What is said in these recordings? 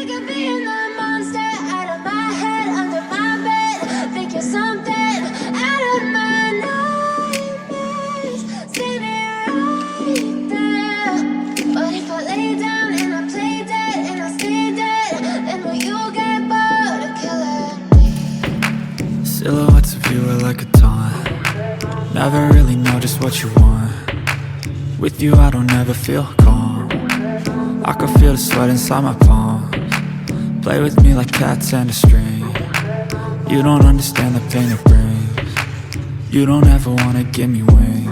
sick of being the monster out of my head, under my bed. Think you're something out of my nightmares. Standing right there. But if I lay down and I play dead and I stay dead, then will you get bored of killing me? Silhouettes of you are like a taunt. Never really know just what you want. With you I don't ever feel calm. I can feel the sweat inside my palms. Play with me like cats and a string. You don't understand the pain it brings. You don't ever wanna give me wings.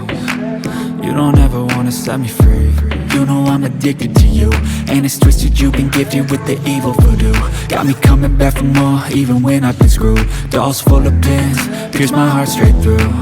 You don't ever wanna set me free. You know I'm addicted to you, and it's twisted, you've been gifted with the evil voodoo. Got me coming back for more, even when I've been screwed. Dolls full of pins, pierce my heart straight through.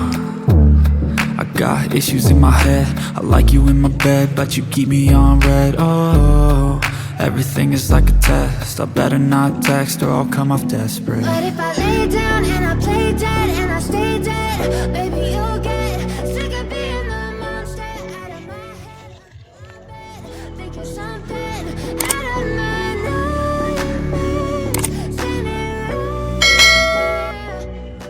I got issues in my head, I like you in my bed, but you keep me on red. Oh, everything is like a test, I better not text or I'll come off desperate. But if I lay down and I play dead and I stay dead, baby you'll get sick of being the monster out of my head. Think you're something out of my nightmares. Standing right there.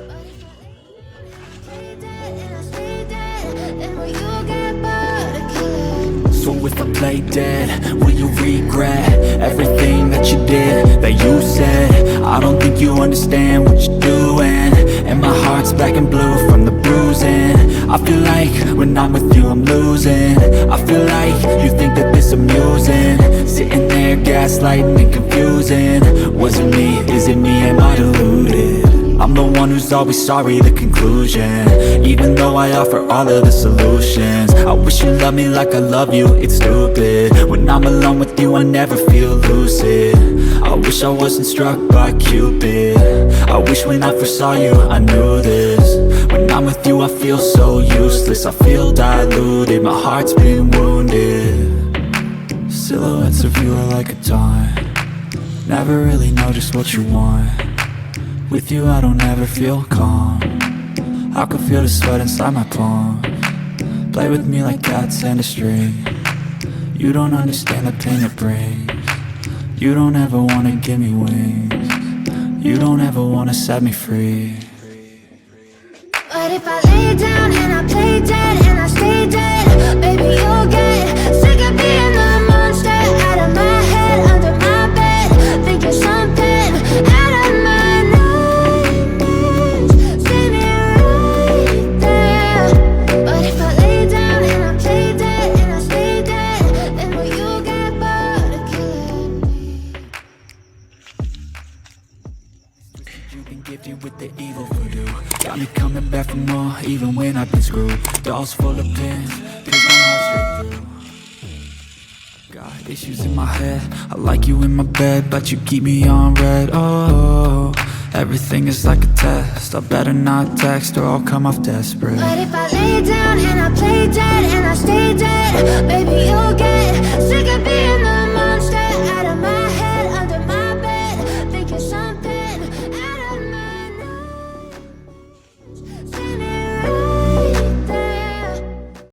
But if I lay down and I play dead and I stay dead, then will you get bored of killing me? So if I play dead, will you regret everything that you did, that you said? I don't think you understand what you're doing, and my heart's black and blue from the bruising. I feel like when I'm with you I'm losing. I feel like you think that this amusing, sitting there gaslighting and confusing. Was it me? Is it me? Am I deluded? I'm the one who's always sorry, the conclusion. Even though I offer all of the solutions, I wish you loved me like I love you, it's stupid. When I'm alone with you I never feel lucid. I wish I wasn't struck by Cupid. I wish when I first saw you I knew this. When I'm with you I feel so useless, I feel diluted, my heart's been wounded. Silhouettes of you are like a taunt. Never really know just what you want. With you I don't ever feel calm. I can feel the sweat inside my palms. Play with me like cats and a string. You don't understand the pain it brings. You don't ever wanna give me wings. You don't ever wanna set me free. But if I lay down and I play dead and I stay dead, baby you'll get sick of being the monster out of my head, under my bed. Think you're something out of my nightmares. Standing right there. But if I lay down and I play dead and I stay dead, then will you get bored of killing me? You've been gifted with the evil voodoo. Got me coming back for more, even when I've been screwed. Dolls full of pins, pierce my heart straight through. Got issues in my head, I like you in my bed, but you keep me on red. Oh, everything is like a test, I better not text or I'll come off desperate. But if I lay down and I play dead and I stay dead, baby you'll get sick of being